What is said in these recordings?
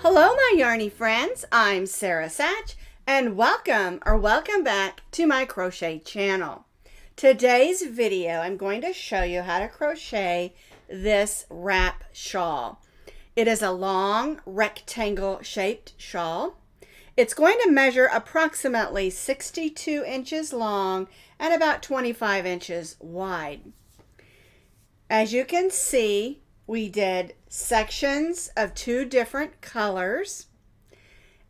Hello my yarny friends, I'm Sara Sach and welcome back to my crochet channel. Today's video I'm going to show you how to crochet this wrap shawl. It is a long rectangle shaped shawl. It's going to measure approximately 62 inches long and about 25 inches wide. As you can see, we did sections of two different colors,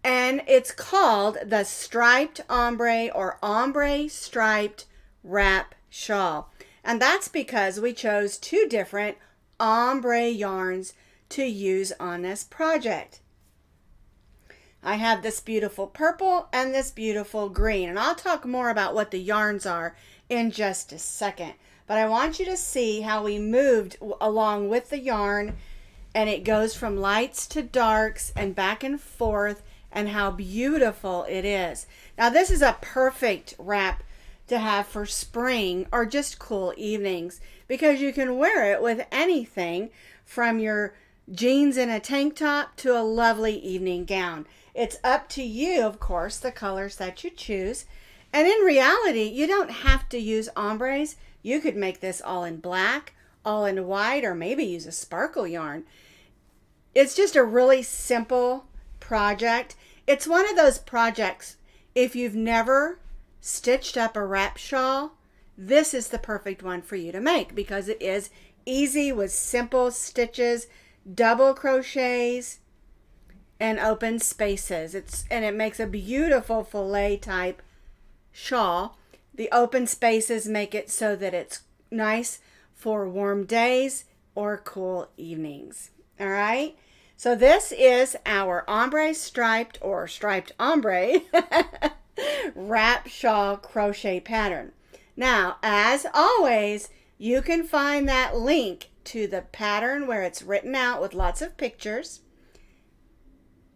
and it's called the striped ombre or ombre striped wrap shawl. And that's because we chose two different ombre yarns to use on this project. I have this beautiful purple and this beautiful green, and I'll talk more about what the yarns are in just a second. But I want you to see how we moved along with the yarn, and it goes from lights to darks and back and forth, and how beautiful it is. Now this is a perfect wrap to have for spring or just cool evenings, because you can wear it with anything from your jeans and a tank top to a lovely evening gown. It's up to you, of course, the colors that you choose. And in reality, you don't have to use ombres. You could make this all in black, all in white, or maybe use a sparkle yarn. It's just a really simple project. It's one of those projects, if you've never stitched up a wrap shawl, this is the perfect one for you to make, because it is easy with simple stitches, double crochets, and open spaces. And it makes a beautiful fillet type shawl. The open spaces make it so that it's nice for warm days or cool evenings. All right. So this is our ombre striped or striped ombre wrap shawl crochet pattern. Now, as always, you can find that link to the pattern where it's written out with lots of pictures.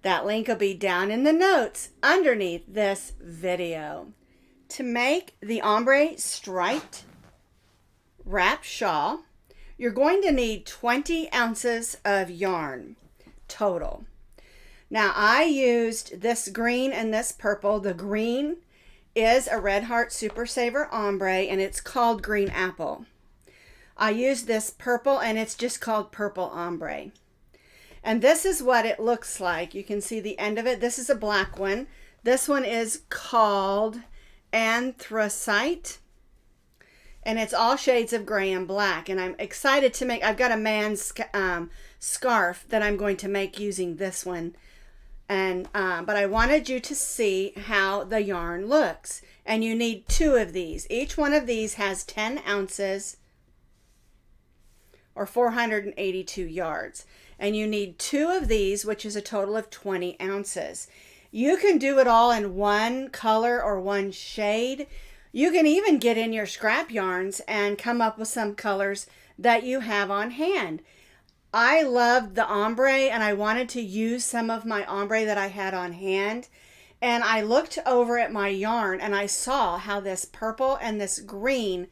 That link will be down in the notes underneath this video. To make the ombre striped wrap shawl, you're going to need 20 ounces of yarn total. Now I used this green and this purple. The green is a Redheart Super Saver Ombre, and it's called Green Apple. I used this purple, and it's just called Purple Ombre. And this is what it looks like. You can see the end of it. This is a black one. This one is called Anthracite, and it's all shades of gray and black. And I'm excited to make, I've got a man's scarf that I'm going to make using this one. And but I wanted you to see how the yarn looks. And you need two of these. Each one of these has 10 ounces or 482 yards. And you need two of these, which is a total of 20 ounces. You can do it all in one color or one shade. You can even get in your scrap yarns and come up with some colors that you have on hand. I loved the ombre, and I wanted to use some of my ombre that I had on hand. And I looked over at my yarn, and I saw how this purple and this green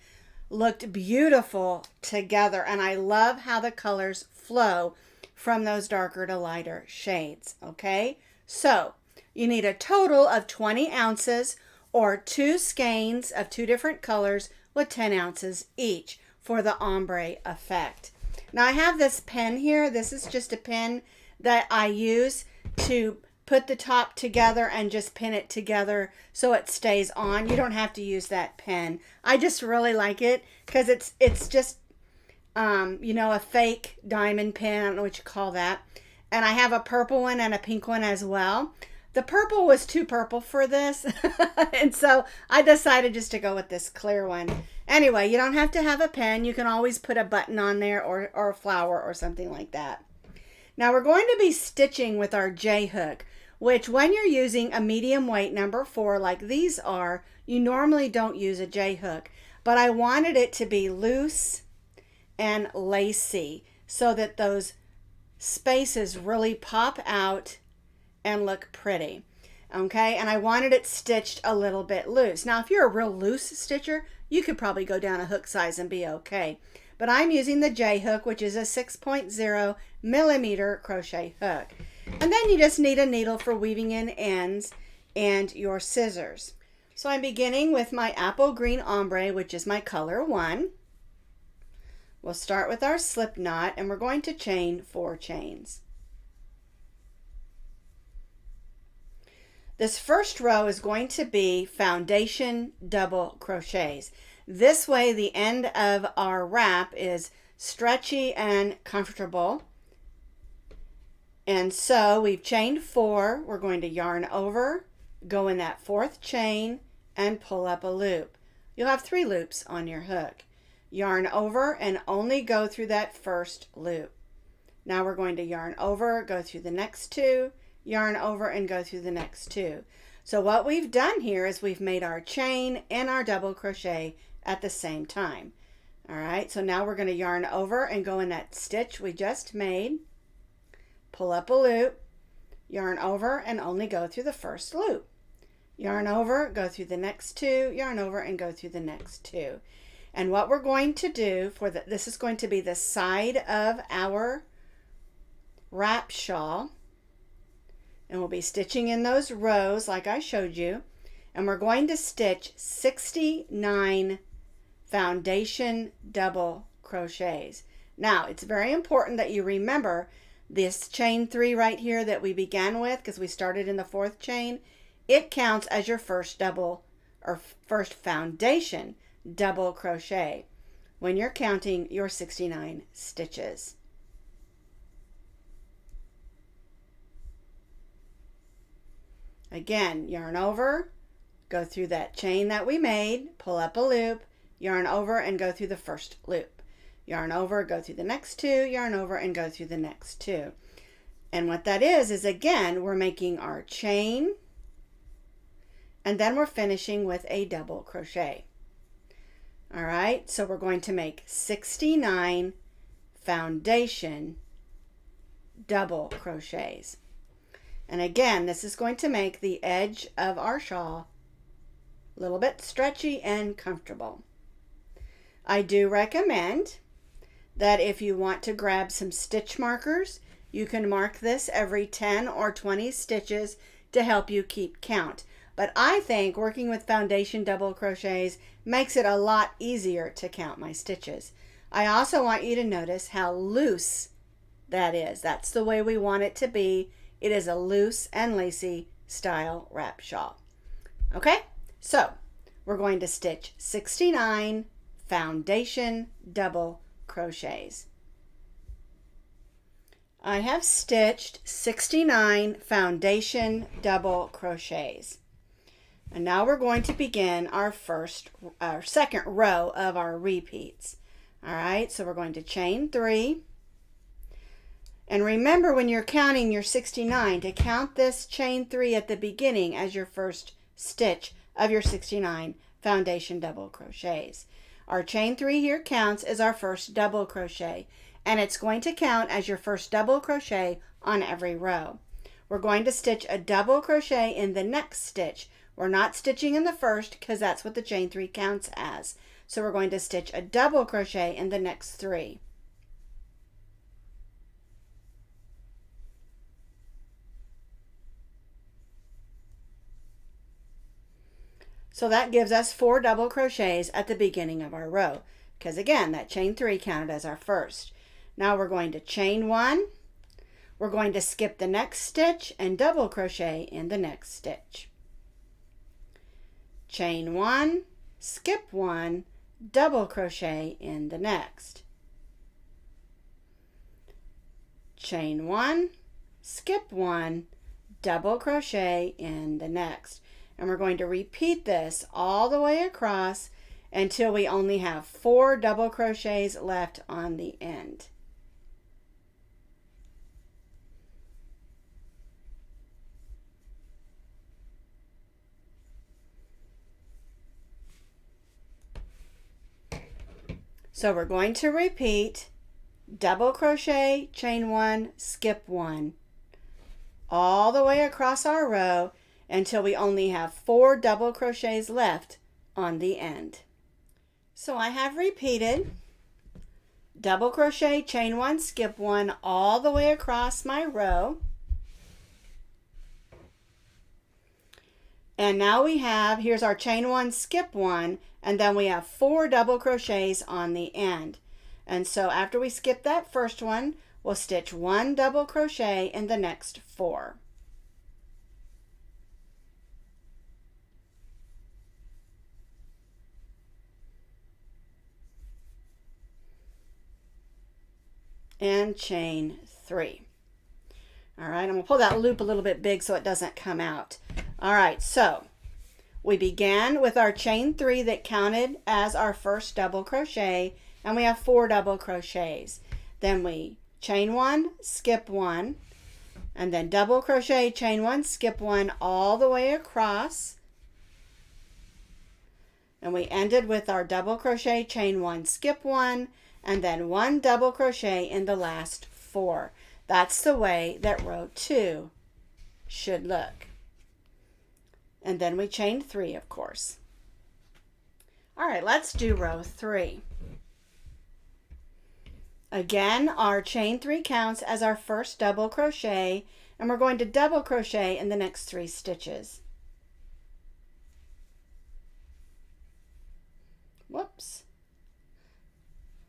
looked beautiful together. And I love how the colors flow from those darker to lighter shades. Okay, so you need a total of 20 ounces or two skeins of two different colors with 10 ounces each for the ombre effect. Now I have this pen here. This is just a pen that I use to put the top together and just pin it together so it stays on. You don't have to use that pen. I just really like it because it's just you know, a fake diamond pin. I don't know what you call that. And I have a purple one and a pink one as well. The purple was too purple for this, and so I decided just to go with this clear one. Anyway, you don't have to have a pen. You can always put a button on there or a flower or something like that. Now we're going to be stitching with our J-hook, which when you're using a medium weight number 4 like these are, you normally don't use a J-hook. But I wanted it to be loose and lacy so that those spaces really pop out and look pretty. Okay, and I wanted it stitched a little bit loose. Now if you're a real loose stitcher, you could probably go down a hook size and be okay. But I'm using the J hook, which is a 6.0 millimeter crochet hook. And then you just need a needle for weaving in ends and your scissors. So I'm beginning with my apple green ombre, which is my color 1. We'll start with our slip knot and we're going to chain 4 chains. This first row is going to be foundation double crochets. This way the end of our wrap is stretchy and comfortable. And so we've chained 4. We're going to yarn over, go in that 4th chain, and pull up a loop. You'll have 3 loops on your hook. Yarn over and only go through that first loop. Now we're going to yarn over, go through the next 2, yarn over and go through the next 2. So what we've done here is we've made our chain and our double crochet at the same time. All right, so now we're going to yarn over and go in that stitch we just made, pull up a loop, yarn over and only go through the first loop. Yarn over, go through the next 2, yarn over and go through the next 2. And what we're going to do this is going to be the side of our wrap shawl. And we'll be stitching in those rows like I showed you. And we're going to stitch 69 foundation double crochets. Now, it's very important that you remember this chain 3 right here that we began with, because we started in the 4th chain. It counts as your first double or first foundation double crochet when you're counting your 69 stitches. Again, yarn over, go through that chain that we made, pull up a loop, yarn over and go through the first loop. Yarn over, go through the next 2, yarn over and go through the next 2. And what that is again, we're making our chain and then we're finishing with a double crochet. All right, so we're going to make 69 foundation double crochets. And again, this is going to make the edge of our shawl a little bit stretchy and comfortable. I do recommend that if you want to grab some stitch markers, you can mark this every 10 or 20 stitches to help you keep count. But I think working with foundation double crochets makes it a lot easier to count my stitches. I also want you to notice how loose that is. That's the way we want it to be. It is a loose and lacy style wrap shawl. Okay, so we're going to stitch 69 foundation double crochets. I have stitched 69 foundation double crochets. And now we're going to begin our second row of our repeats. All right, so we're going to chain 3. And remember, when you're counting your 69, to count this chain 3 at the beginning as your first stitch of your 69 foundation double crochets. Our chain 3 here counts as our first double crochet, and it's going to count as your first double crochet on every row. We're going to stitch a double crochet in the next stitch. We're not stitching in the first because that's what the chain 3 counts as. So we're going to stitch a double crochet in the next 3. So that gives us 4 double crochets at the beginning of our row, because again, that chain 3 counted as our first. Now we're going to chain 1. We're going to skip the next stitch and double crochet in the next stitch. Chain 1, skip 1, double crochet in the next. Chain 1, skip 1, double crochet in the next. And we're going to repeat this all the way across until we only have 4 double crochets left on the end. So we're going to repeat double crochet, chain 1, skip 1, all the way across our row until we only have 4 double crochets left on the end. So I have repeated double crochet, chain 1, skip 1 all the way across my row. And now we have, here's our chain 1, skip 1, and then we have 4 double crochets on the end. And so after we skip that first one, we'll stitch 1 double crochet in the next 4. And chain 3. All right, I'm going to pull that loop a little bit big so it doesn't come out. All right, so we began with our chain 3 that counted as our first double crochet, and we have 4 double crochets. Then we chain 1, skip 1, and then double crochet, chain 1, skip 1 all the way across. And we ended with our double crochet, chain 1, skip 1, and then 1 double crochet in the last 4. That's the way that row 2 should look. And then we chain 3, of course. All right, let's do row 3. Again, our chain 3 counts as our first double crochet, and we're going to double crochet in the next 3 stitches. Whoops.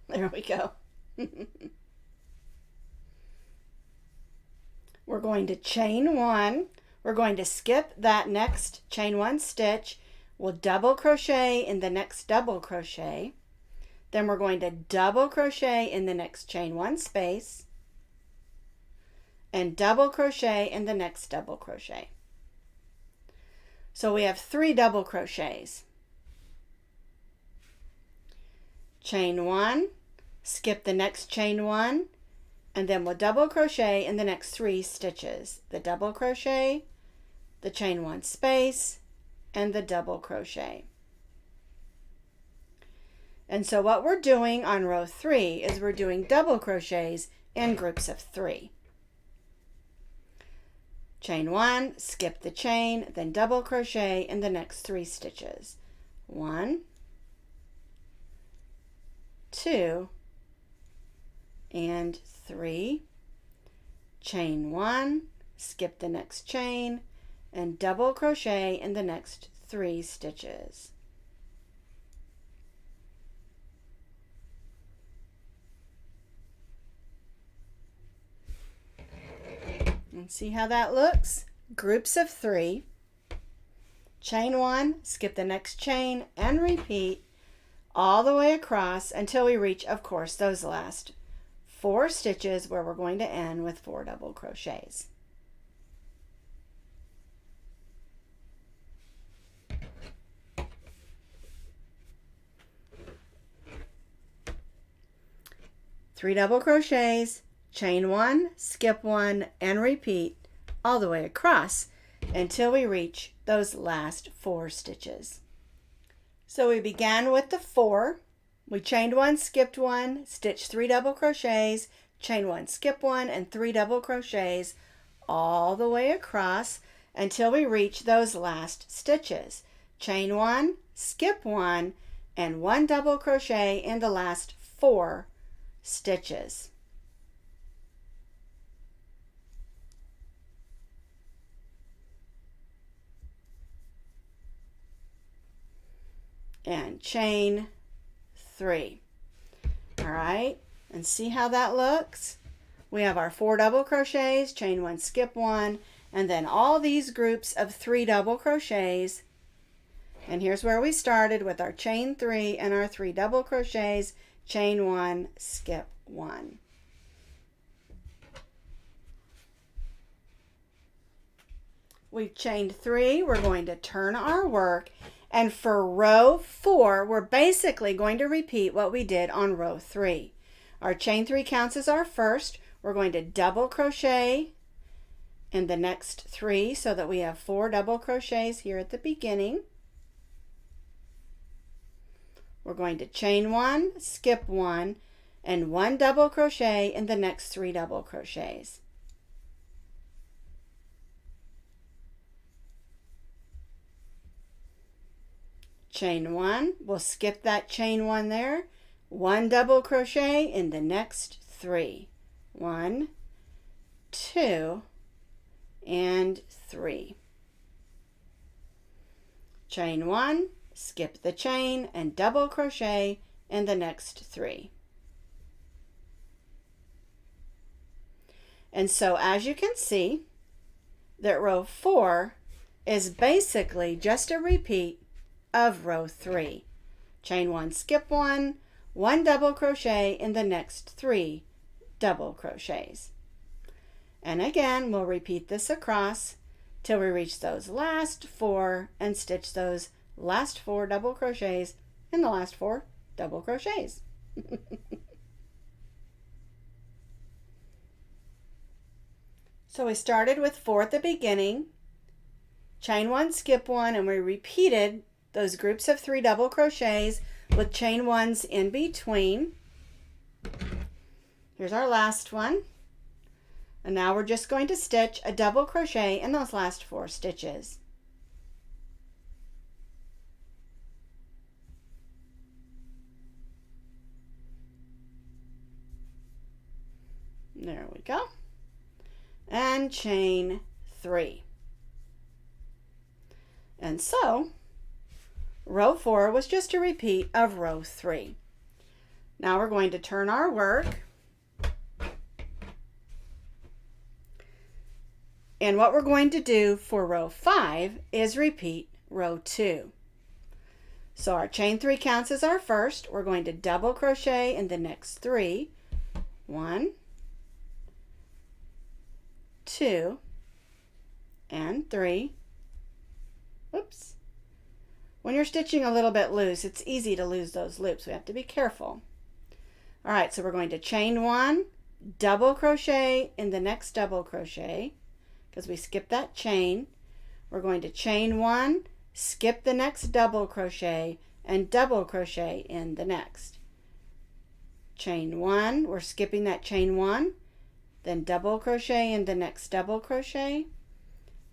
There we go. We're going to chain 1. We're going to skip that next chain 1 stitch. We'll double crochet in the next double crochet. Then we're going to double crochet in the next chain 1 space and double crochet in the next double crochet. So we have 3 double crochets. Chain 1, skip the next chain 1, and then we'll double crochet in the next 3 stitches. The double crochet, the chain 1 space, and the double crochet. And so what we're doing on row 3 is we're doing double crochets in groups of 3. Chain 1, skip the chain, then double crochet in the next 3 stitches. 1, 2, and 3. Chain 1, skip the next chain, and double crochet in the next 3 stitches. And see how that looks? Groups of 3. Chain 1, skip the next chain, and repeat all the way across until we reach, of course, those last 4 stitches where we're going to end with 4 double crochets. Three double crochets, chain 1, skip 1, and repeat all the way across until we reach those last 4 stitches. So we began with the 4. We chained 1, skipped 1, stitched 3 double crochets, chain 1, skip 1, and 3 double crochets all the way across until we reach those last stitches. Chain 1, skip 1, and 1 double crochet in the last 4 stitches. And chain 3. All right, and see how that looks? We have our 4 double crochets, chain 1, skip 1, and then all these groups of 3 double crochets. And here's where we started with our chain 3 and our 3 double crochets, chain 1, skip 1. We've chained 3. We're going to turn our work, and for row 4 we're basically going to repeat what we did on row 3. Our chain 3 counts as our first. We're going to double crochet in the next 3 so that we have 4 double crochets here at the beginning. We're going to chain 1, skip 1, and 1 double crochet in the next 3 double crochets. Chain 1, we'll skip that chain 1 there, 1 double crochet in the next 3. 1, 2, and 3. chain 1, skip the chain, and double crochet in the next 3. And so as you can see, that row 4 is basically just a repeat of row 3. Chain 1, skip 1, 1 double crochet in the next 3 double crochets. And again, we'll repeat this across till we reach those last 4 and stitch those last 4 double crochets in the last 4 double crochets. So we started with 4 at the beginning, chain 1, skip 1, and we repeated those groups of 3 double crochets with chain 1s in between. Here's our last one. And now we're just going to stitch a double crochet in those last 4 stitches. There we go. And chain 3. And so row 4 was just a repeat of row 3. Now we're going to turn our work, and what we're going to do for row 5 is repeat row 2. So our chain 3 counts as our first. We're going to double crochet in the next 3. 1, 2, and 3. Oops. When you're stitching a little bit loose, it's easy to lose those loops. We have to be careful. All right, so we're going to chain 1, double crochet in the next double crochet because we skipped that chain. We're going to chain 1, skip the next double crochet, and double crochet in the next. Chain 1, we're skipping that chain 1, then double crochet in the next double crochet,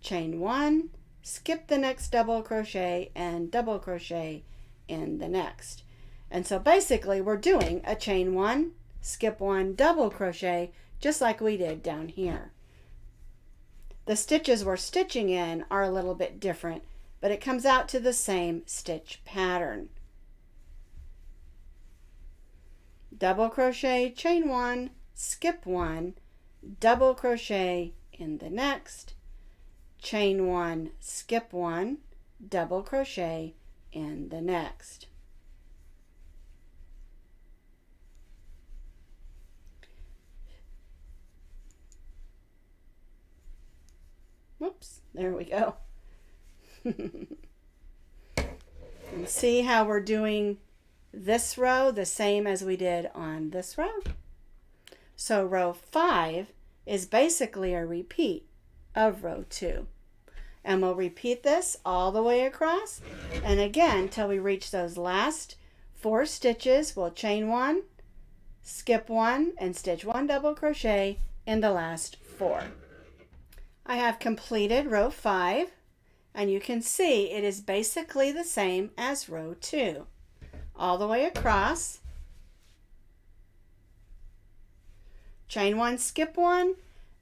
chain 1, skip the next double crochet, and double crochet in the next. And so basically we're doing a chain 1, skip 1, double crochet, just like we did down here. The stitches we're stitching in are a little bit different, but it comes out to the same stitch pattern. Double crochet, chain 1, skip 1, double crochet in the next, chain 1, skip 1, double crochet in the next. Whoops, there we go. And see how we're doing this row the same as we did on this row? So row 5 is basically a repeat of row 2. And we'll repeat this all the way across. And again, till we reach those last 4 stitches, we'll chain 1, skip 1, and stitch 1 double crochet in the last 4. I have completed row 5, and you can see it is basically the same as row 2. All the way across, chain 1, skip 1,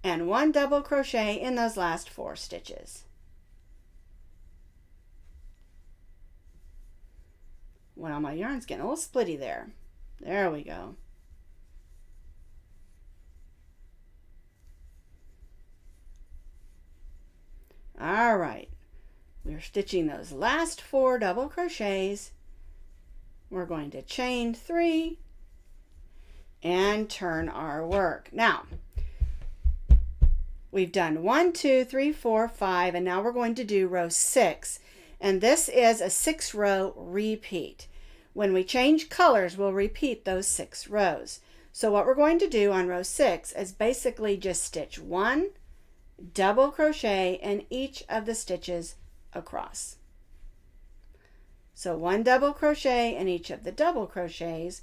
and 1 double crochet in those last 4 stitches. Well, my yarn's getting a little splitty there. There we go. All right, we're stitching those last 4 double crochets. We're going to chain 3 and turn our work. Now, we've done 1, 2, 3, 4, 5, and now we're going to do row 6. And this is a 6-row repeat. When we change colors, we'll repeat those 6 rows. So what we're going to do on row 6 is basically just stitch 1 double crochet in each of the stitches across. So 1 double crochet in each of the double crochets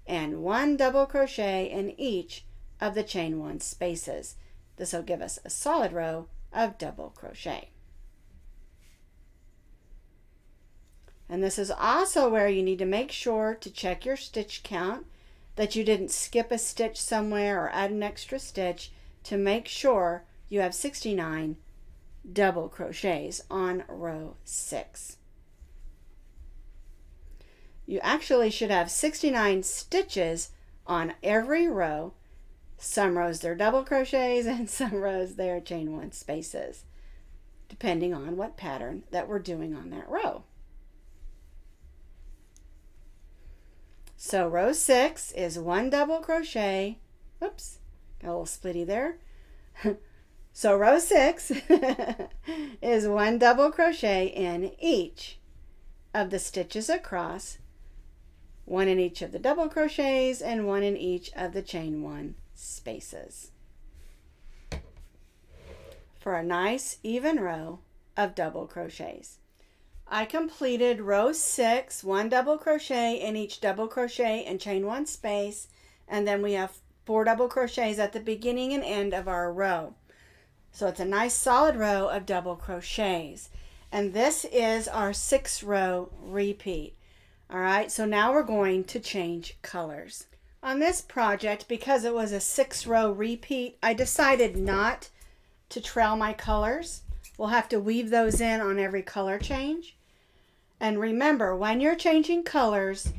and 1 double crochet in each of the chain 1 spaces. This will give us a solid row of double crochet. And this is also where you need to make sure to check your stitch count, that you didn't skip a stitch somewhere or add an extra stitch, to make sure you have 69 double crochets on row 6. you actually should have 69 stitches on every row. Some rows they're double crochets and some rows they're chain one spaces, depending on what pattern that we're doing on that row. So row 6 is 1 double crochet. Oops, got a little splitty there. So row 6 is 1 double crochet in each of the stitches across, 1 in each of the double crochets and 1 in each of the chain one spaces, for a nice even row of double crochets. I completed row 6, 1 double crochet in each double crochet and chain one space, and then we have 4 double crochets at the beginning and end of our row. So it's a nice solid row of double crochets. And this is our 6 row repeat. All right, so now we're going to change colors. On this project, because it was a 6 row repeat, I decided not to trail my colors. We'll have to weave those in on every color change. And remember, when you're changing colors,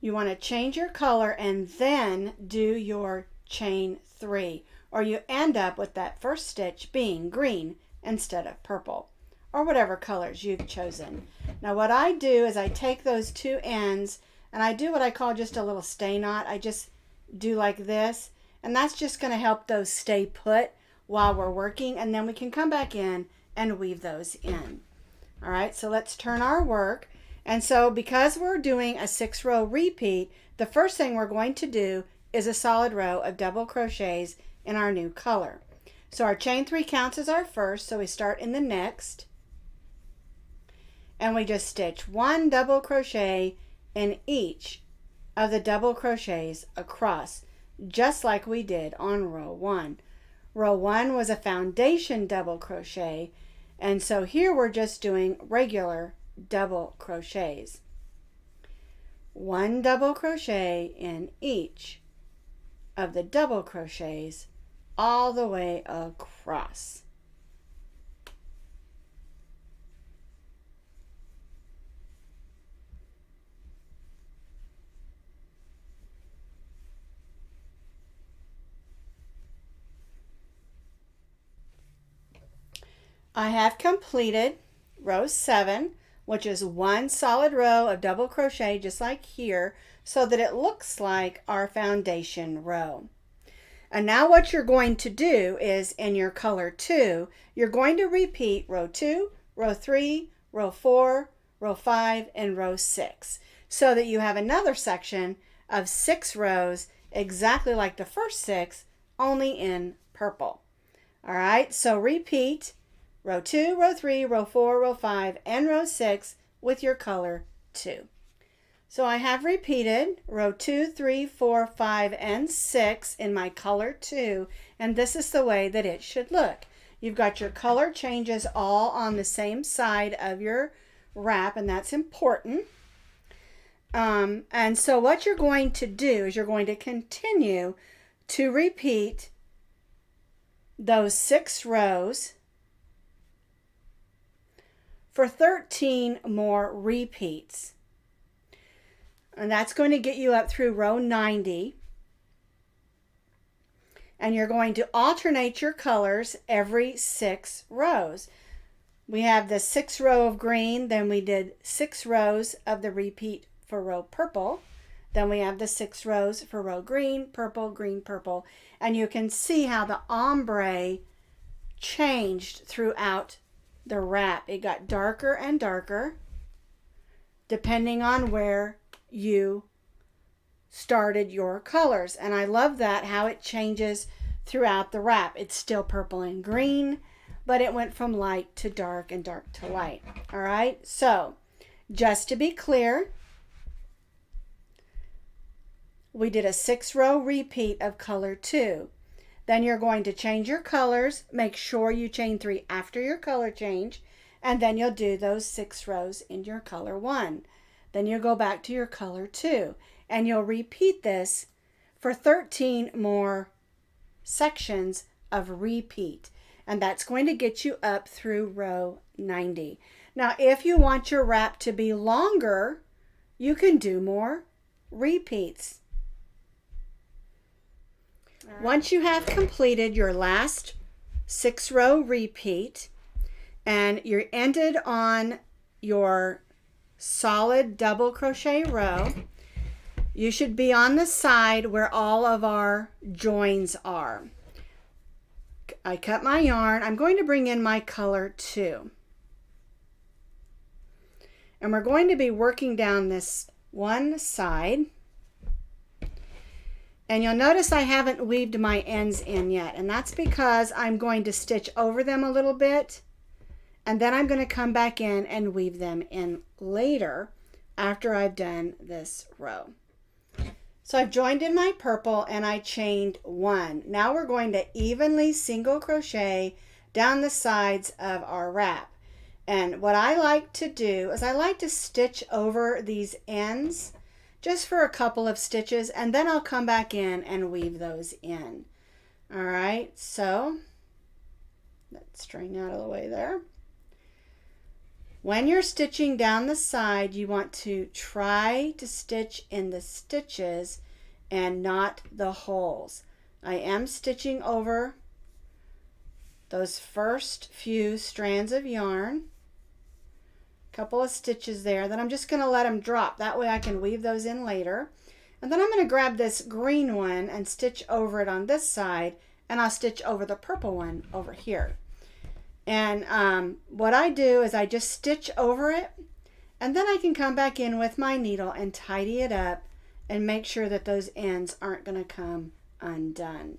you want to change your color and then do your chain 3, or you end up with that first stitch being green instead of purple, or whatever colors you've chosen. Now what I do is I take those 2 ends and I do what I call just a little stay knot. I just do like this, and that's just going to help those stay put while we're working, and then we can come back in and weave those in. All right, so let's turn our work. And so because we're doing a 6 row repeat, the first thing we're going to do is a solid row of double crochets in our new color. So our chain 3 counts as our first, so we start in the next, and we just stitch 1 double crochet in each of the double crochets across, just like we did on row 1. Row 1 was a foundation double crochet, and so here we're just doing regular double crochets. 1 double crochet in each of the double crochets all the way across. I have completed row 7, which is 1 solid row of double crochet just like here, so that it looks like our foundation row. And now what you're going to do is in your color 2, you're going to repeat row 2, row 3, row 4, row 5, and row 6, so that you have another section of 6 rows exactly like the first 6, only in purple. All right, so repeat row 2, row 3, row 4, row 5, and row 6 with your color 2. So I have repeated row 2, 3, 4, 5, and 6 in my color 2, and this is the way that it should look. You've got your color changes all on the same side of your wrap, and that's important. And so what you're going to do is you're going to continue to repeat those 6 rows for 13 more repeats. And that's going to get you up through row 90. And you're going to alternate your colors every 6 rows. We have the 6th row of green, then we did 6 rows of the repeat for row purple. Then we have the 6 rows for row green, purple, and you can see how the ombre changed throughout the wrap. It got darker and darker depending on where you started your colors, and I love that how it changes throughout the wrap. It's still purple and green, but it went from light to dark and dark to light. All right, so just to be clear, we did a 6 row repeat of color 2. Then you're going to change your colors. Make sure you chain 3 after your color change, and then you'll do those 6 rows in your color 1. Then you'll go back to your color 2, and you'll repeat this for 13 more sections of repeat, and that's going to get you up through row 90. Now if you want your wrap to be longer, you can do more repeats. Once you have completed your last 6-row repeat and you're ended on your solid double crochet row, you should be on the side where all of our joins are. I cut my yarn. I'm going to bring in my color 2. And we're going to be working down this one side. And you'll notice I haven't weaved my ends in yet. And that's because I'm going to stitch over them a little bit. And then I'm going to come back in and weave them in later after I've done this row. So I've joined in my purple and I chained 1. Now we're going to evenly single crochet down the sides of our wrap. And what I like to do is I like to stitch over these ends just for a couple of stitches, and then I'll come back in and weave those in. All right, so let's string out of the way there. When you're stitching down the side, you want to try to stitch in the stitches and not the holes. I am stitching over those first few strands of yarn. Couple of stitches there. Then I'm just going to let them drop. That way I can weave those in later. And then I'm going to grab this green one and stitch over it on this side, and I'll stitch over the purple one over here. And what I do is I just stitch over it, and then I can come back in with my needle and tidy it up and make sure that those ends aren't going to come undone.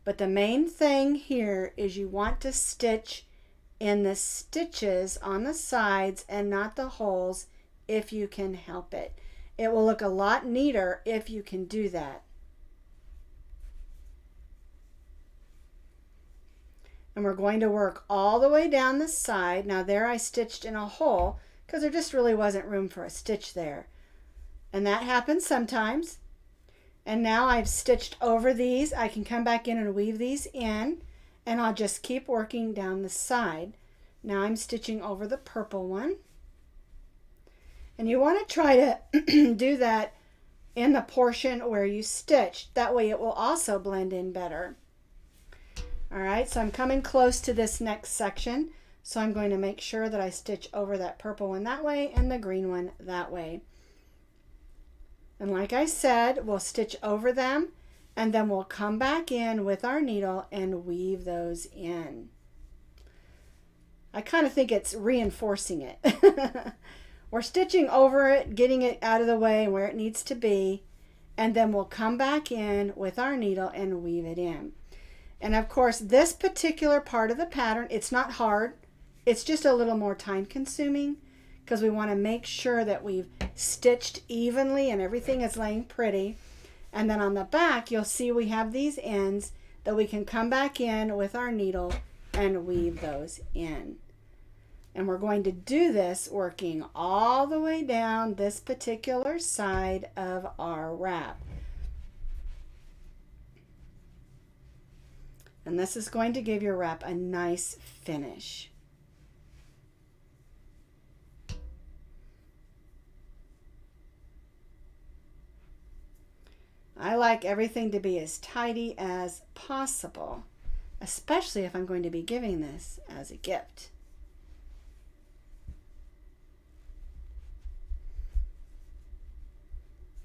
But the main thing here is you want to stitch in the stitches on the sides and not the holes if you can help it. It will look a lot neater if you can do that. And we're going to work all the way down the side. Now there I stitched in a hole because there just really wasn't room for a stitch there. And that happens sometimes. And now I've stitched over these. I can come back in and weave these in, and I'll just keep working down the side. Now I'm stitching over the purple one. And you want to try to do that in the portion where you stitched. That way it will also blend in better. All right, so I'm coming close to this next section. So I'm going to make sure that I stitch over that purple one that way and the green one that way. And like I said, we'll stitch over them and then we'll come back in with our needle and weave those in. I kind of think it's reinforcing it. We're stitching over it, getting it out of the way where it needs to be, and then we'll come back in with our needle and weave it in. And of course, this particular part of the pattern, it's not hard. It's just a little more time consuming because we want to make sure that we've stitched evenly and everything is laying pretty. And then on the back, you'll see we have these ends that we can come back in with our needle and weave those in. And we're going to do this working all the way down this particular side of our wrap. And this is going to give your wrap a nice finish. I like everything to be as tidy as possible, especially if I'm going to be giving this as a gift.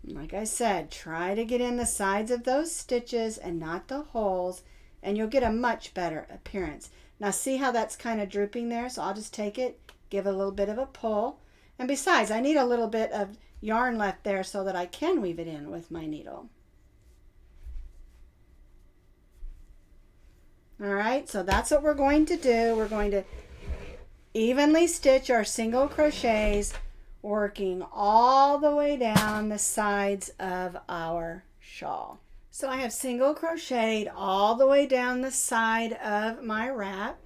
Like I said, try to get in the sides of those stitches and not the holes, and you'll get a much better appearance. Now see how that's kind of drooping there? So I'll just take it, give it a little bit of a pull. And besides, I need a little bit of yarn left there so that I can weave it in with my needle. All right, so that's what we're going to do. We're going to evenly stitch our single crochets, working all the way down the sides of our shawl. So I have single crocheted all the way down the side of my wrap.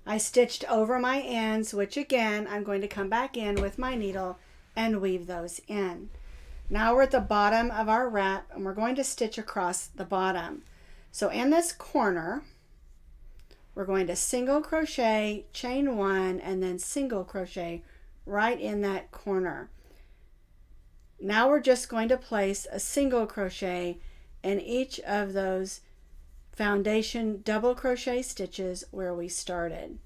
I stitched over my ends, which again, I'm going to come back in with my needle and weave those in. Now we're at the bottom of our wrap and we're going to stitch across the bottom. So in this corner, we're going to single crochet, chain one, and then single crochet right in that corner. Now we're just going to place a single crochet in each of those foundation double crochet stitches where we started.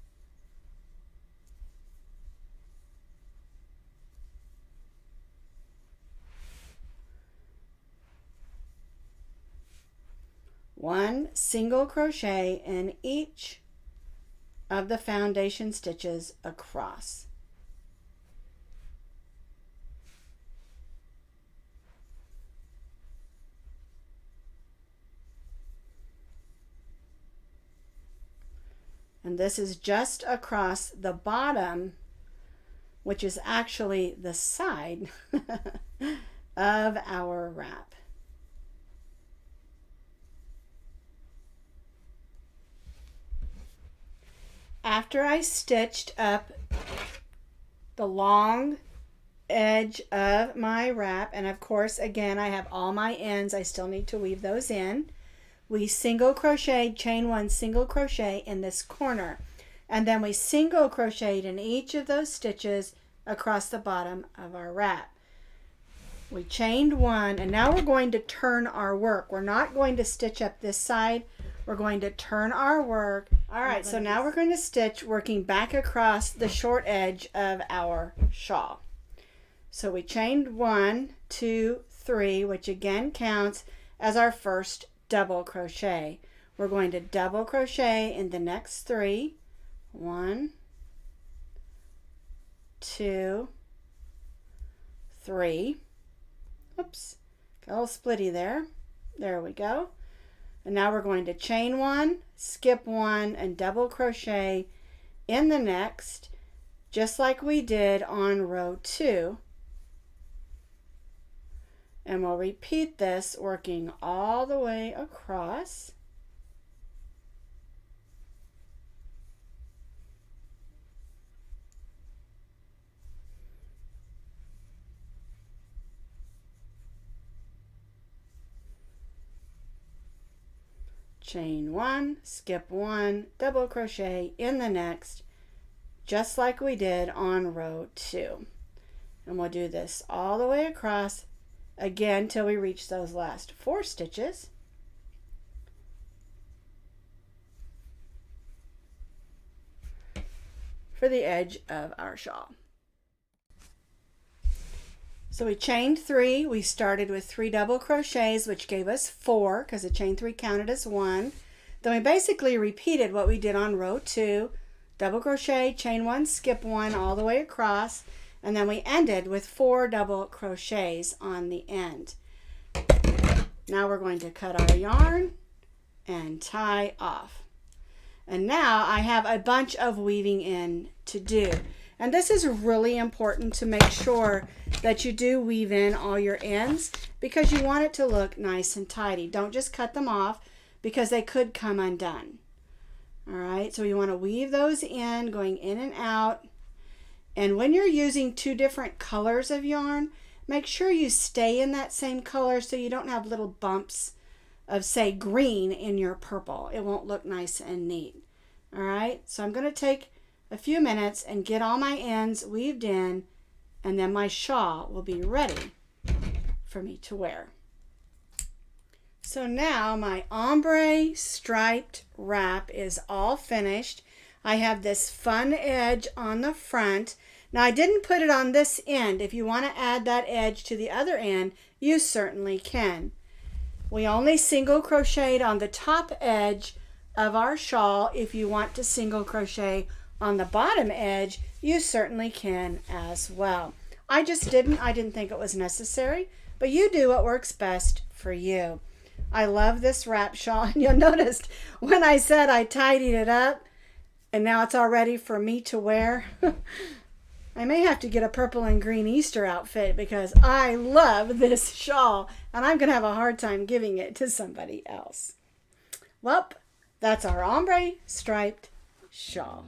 One single crochet in each of the foundation stitches across. And this is just across the bottom, which is actually the side of our wrap. After I stitched up the long edge of my wrap, and of course again I have all my ends, I still need to weave those in. We single crocheted, chain one, single crochet in this corner, and then we single crocheted in each of those stitches across the bottom of our wrap. We chained one, and now we're going to turn our work. We're not going to stitch up this side, we're going to turn our work. All right, so now we're going to stitch working back across the short edge of our shawl. So we chained 1, 2, 3, which again counts as our first double crochet. We're going to double crochet in the next 3. 1, 2, 3. Oops, got a little splitty there. There we go. And now we're going to chain 1, skip 1, and double crochet in the next, just like we did on row 2. And we'll repeat this working all the way across. Chain 1, skip 1, double crochet in the next, just like we did on row 2. And we'll do this all the way across again till we reach those last 4 stitches. For the edge of our shawl. So we chained 3. We started with 3 double crochets, which gave us 4 because the chain 3 counted as 1. Then we basically repeated what we did on row 2. Double crochet, chain 1, skip 1 all the way across, and then we ended with 4 double crochets on the end. Now we're going to cut our yarn and tie off. And now I have a bunch of weaving in to do. And this is really important to make sure that you do weave in all your ends because you want it to look nice and tidy. Don't just cut them off because they could come undone. All right, so you want to weave those in, going in and out. And when you're using 2 different colors of yarn, make sure you stay in that same color so you don't have little bumps of, say, green in your purple. It won't look nice and neat. All right, so I'm going to take a few minutes and get all my ends weaved in, and then my shawl will be ready for me to wear. So now my ombre striped wrap is all finished. I have this fun edge on the front. Now I didn't put it on this end. If you want to add that edge to the other end, you certainly can. We only single crocheted on the top edge of our shawl. If you want to single crochet on the bottom edge, you certainly can as well. I just didn't. I didn't think it was necessary, but you do what works best for you. I love this wrap shawl, and you'll notice when I said I tidied it up and now it's all ready for me to wear, I may have to get a purple and green Easter outfit because I love this shawl and I'm going to have a hard time giving it to somebody else. Well, that's our ombre striped shawl.